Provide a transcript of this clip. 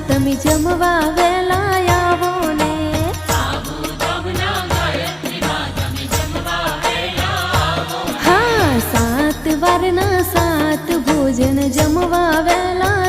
તમે જમવા વેલા આવો ને હા 7 વારના 7 ભોજન જમવા વેલા